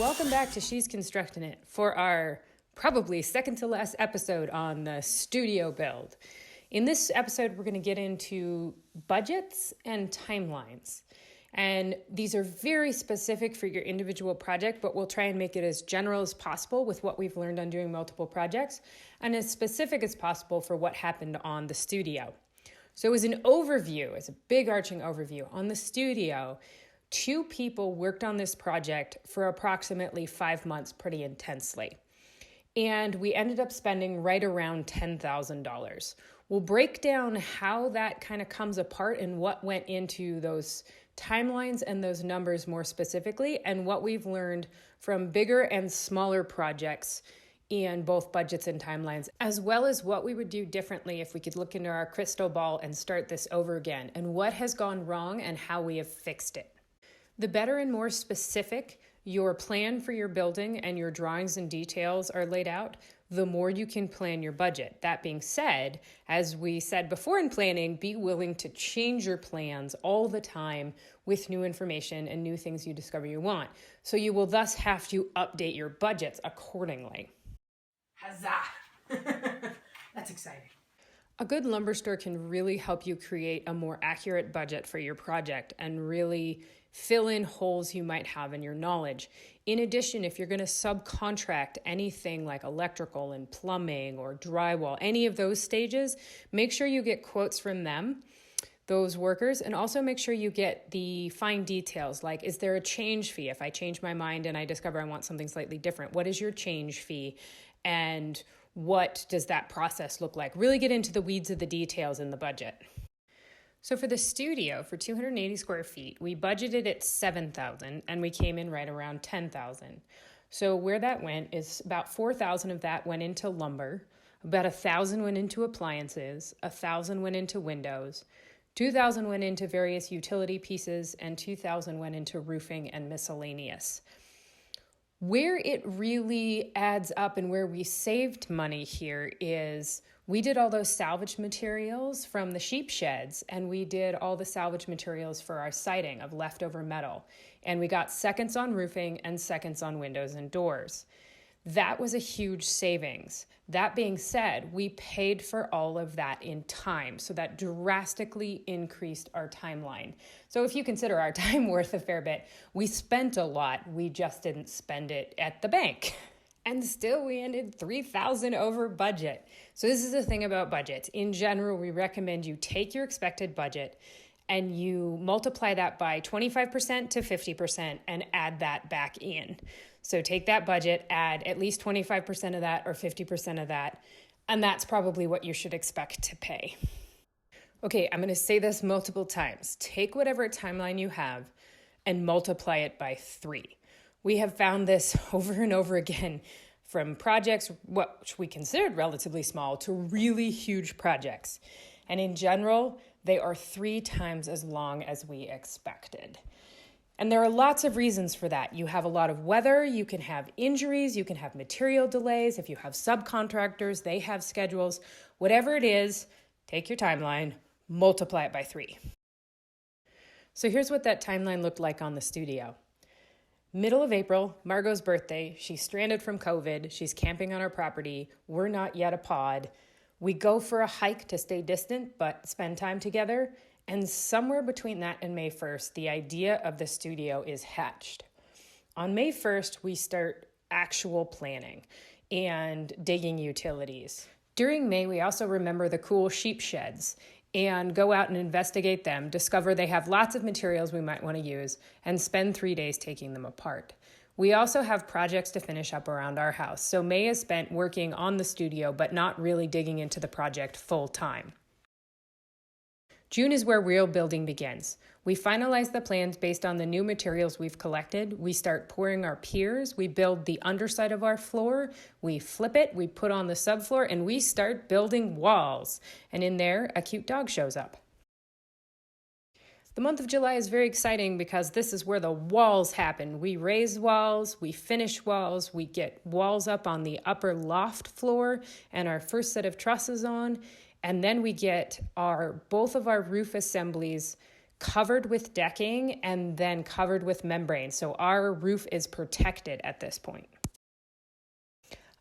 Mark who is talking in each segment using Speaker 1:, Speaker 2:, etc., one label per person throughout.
Speaker 1: Welcome back to She's Constructing It for our probably second to last episode on the studio build. In this episode, we're going to get into budgets and timelines. And these are very specific for your individual project, but we'll try and make it as general as possible with what we've learned on doing multiple projects and as specific as possible for what happened on the studio. So as an overview, as a big arching overview, on the studio, 2 people worked on this project for approximately 5 months pretty intensely. And we ended up spending right around $10,000. We'll break down how that kind of comes apart and what went into those timelines and those numbers more specifically, and what we've learned from bigger and smaller projects in both budgets and timelines, as well as what we would do differently if we could look into our crystal ball and start this over again, and what has gone wrong and how we have fixed it. The better and more specific your plan for your building and your drawings and details are laid out, the more you can plan your budget. That being said, as we said before in planning, be willing to change your plans all the time with new information and new things you discover you want. So you will thus have to update your budgets accordingly.
Speaker 2: Huzzah! That's exciting.
Speaker 1: A good lumber store can really help you create a more accurate budget for your project and really fill in holes you might have in your knowledge. In addition, if you're going to subcontract anything like electrical and plumbing or drywall, any of those stages, make sure you get quotes from them, those workers, and also make sure you get the fine details, like is there a change fee? If I change my mind and I discover I want something slightly different, what is your change fee? And what does that process look like? Really get into the weeds of the details in the budget. So for the studio, for 280 square feet, we budgeted at $7,000 and we came in right around $10,000. So where that went is about $4,000 of that went into lumber, about $1,000 went into appliances, $1,000 went into windows, $2,000 went into various utility pieces, and $2,000 went into roofing and miscellaneous. Where it really adds up and where we saved money here is we did all those salvage materials from the sheep sheds, and we did all the salvage materials for our siding of leftover metal. And we got seconds on roofing and seconds on windows and doors. That was a huge savings. That being said, we paid for all of that in time, so that drastically increased our timeline. So if you consider our time worth a fair bit, we spent a lot, we just didn't spend it at the bank. And still we ended $3,000 over budget. So this is the thing about budgets. In general, we recommend you take your expected budget and you multiply that by 25% to 50% and add that back in. So take that budget, add at least 25% of that or 50% of that, and that's probably what you should expect to pay. Okay, I'm going to say this multiple times. Take whatever timeline you have and multiply it by 3. We have found this over and over again from projects which we considered relatively small to really huge projects. And in general, they are 3 times as long as we expected. And there are lots of reasons for that. You have a lot of weather, you can have injuries, you can have material delays. If you have subcontractors, they have schedules. Whatever it is, take your timeline, multiply it by 3. So here's what that timeline looked like on the studio. Middle of April, Margot's birthday. She's stranded from COVID. She's camping on our property. We're not yet a pod. We go for a hike to stay distant, but spend time together. And somewhere between that and May 1st, the idea of the studio is hatched. On May 1st, we start actual planning and digging utilities. During May, we also remember the cool sheep sheds and go out and investigate them, discover they have lots of materials we might want to use, and spend 3 days taking them apart. We also have projects to finish up around our house, so May is spent working on the studio, but not really digging into the project full time. June is where real building begins. We finalize the plans based on the new materials we've collected. We start pouring our piers. We build the underside of our floor. We flip it. We put on the subfloor, and we start building walls. And in there, a cute dog shows up. The month of July is very exciting because this is where the walls happen. We raise walls, we finish walls, we get walls up on the upper loft floor and our first set of trusses on. And then we get both of our roof assemblies covered with decking, and then covered with membrane. So our roof is protected at this point.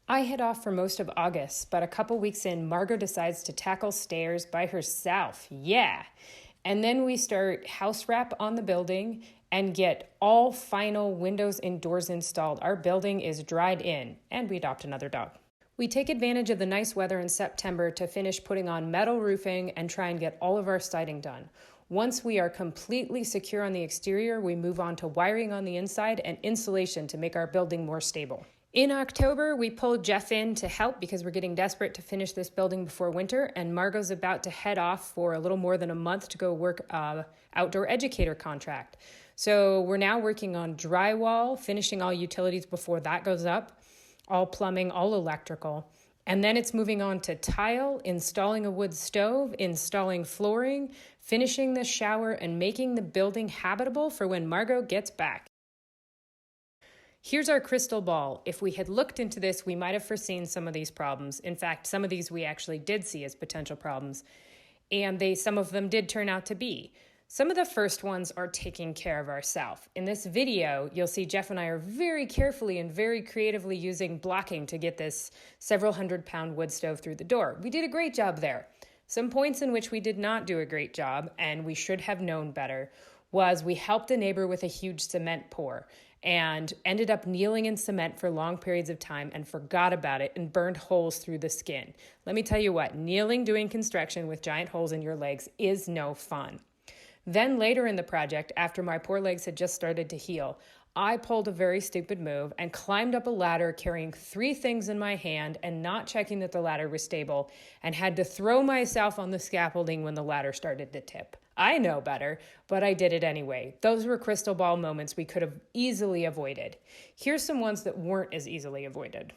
Speaker 1: I head off for most of August, but a couple weeks in, Margot decides to tackle stairs by herself. Yeah. And then we start house wrap on the building and get all final windows and doors installed. Our building is dried in, and we adopt another dog. We take advantage of the nice weather in September to finish putting on metal roofing and try and get all of our siding done. Once we are completely secure on the exterior, we move on to wiring on the inside and insulation to make our building more stable. In October, we pulled Jeff in to help because we're getting desperate to finish this building before winter, and Margot's about to head off for a little more than a month to go work outdoor educator contract. So we're now working on drywall, finishing all utilities before that goes up, all plumbing, all electrical. And then it's moving on to tile, installing a wood stove, installing flooring, finishing the shower, and making the building habitable for when Margot gets back. Here's our crystal ball. If we had looked into this, we might have foreseen some of these problems. In fact, some of these we actually did see as potential problems, and some of them did turn out to be. Some of the first ones are taking care of ourselves. In this video, you'll see Jeff and I are very carefully and very creatively using blocking to get this several hundred-pound wood stove through the door. We did a great job there. Some points in which we did not do a great job, and we should have known better, was we helped a neighbor with a huge cement pour and ended up kneeling in cement for long periods of time and forgot about it and burned holes through the skin. Let me tell you what, kneeling doing construction with giant holes in your legs is no fun. Then later in the project, after my poor legs had just started to heal, I pulled a very stupid move and climbed up a ladder carrying 3 things in my hand and not checking that the ladder was stable, and had to throw myself on the scaffolding when the ladder started to tip. I know better, but I did it anyway. Those were crystal ball moments we could have easily avoided. Here's some ones that weren't as easily avoided.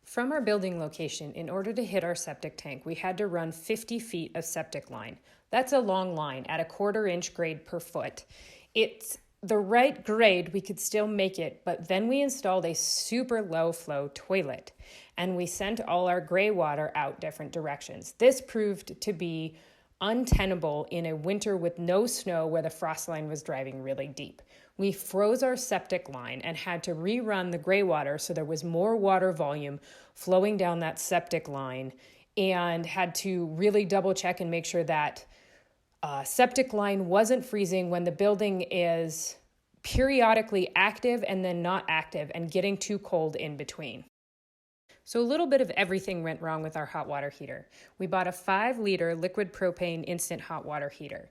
Speaker 1: From our building location, in order to hit our septic tank, we had to run 50 feet of septic line. That's a long line at a 1/4 inch grade per foot. It's the right grade, we could still make it, but then we installed a super low flow toilet, and we sent all our gray water out different directions. This proved to be untenable in a winter with no snow where the frost line was driving really deep. We froze our septic line and had to rerun the gray water so there was more water volume flowing down that septic line, and had to really double check and make sure that septic line wasn't freezing when the building is periodically active and then not active and getting too cold in between. So a little bit of everything went wrong with our hot water heater. We bought a 5-liter liquid propane instant hot water heater.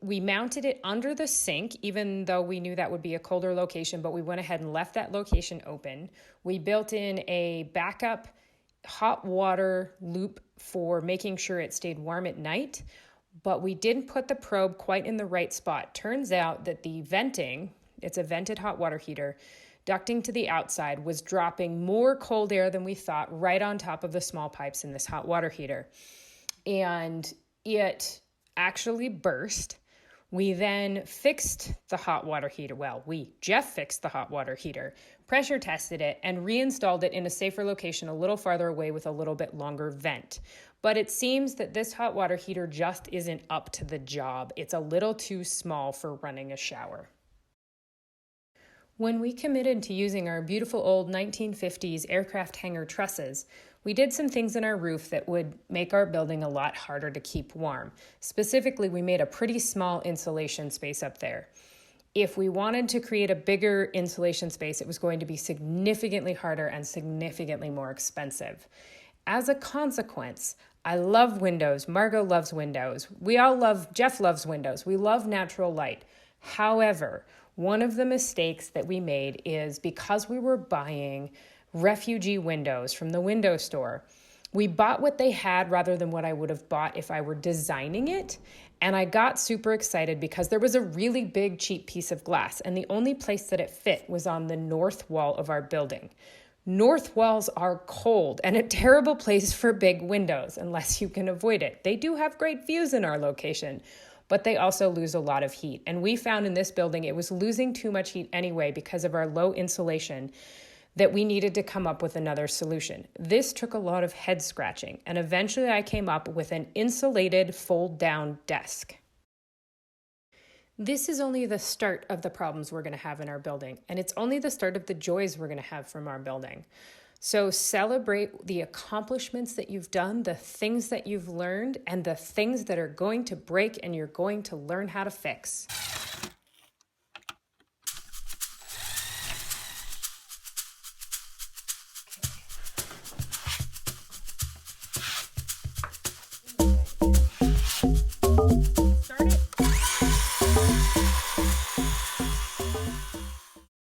Speaker 1: We mounted it under the sink, even though we knew that would be a colder location, but we went ahead and left that location open. We built in a backup hot water loop for making sure it stayed warm at night, but we didn't put the probe quite in the right spot. Turns out that the venting, it's a vented hot water heater, ducting to the outside was dropping more cold air than we thought right on top of the small pipes in this hot water heater. And it actually burst. We then fixed the hot water heater. Jeff fixed the hot water heater, pressure tested it, and reinstalled it in a safer location a little farther away with a little bit longer vent. But it seems that this hot water heater just isn't up to the job. It's a little too small for running a shower. When we committed to using our beautiful old 1950s aircraft hangar trusses, we did some things in our roof that would make our building a lot harder to keep warm. Specifically, we made a pretty small insulation space up there. If we wanted to create a bigger insulation space, it was going to be significantly harder and significantly more expensive. As a consequence, I love windows. Margot loves windows. Jeff loves windows. We love natural light. However, one of the mistakes that we made is because we were buying refugee windows from the window store, we bought what they had rather than what I would have bought if I were designing it. And I got super excited because there was a really big, cheap piece of glass, and the only place that it fit was on the north wall of our building. North walls are cold and a terrible place for big windows unless you can avoid it. They do have great views in our location, but they also lose a lot of heat. And we found in this building it was losing too much heat anyway because of our low insulation, that we needed to come up with another solution. This took a lot of head scratching, and eventually I came up with an insulated fold-down desk. This is only the start of the problems we're going to have in our building, and it's only the start of the joys we're going to have from our building. So celebrate the accomplishments that you've done, the things that you've learned, and the things that are going to break and you're going to learn how to fix.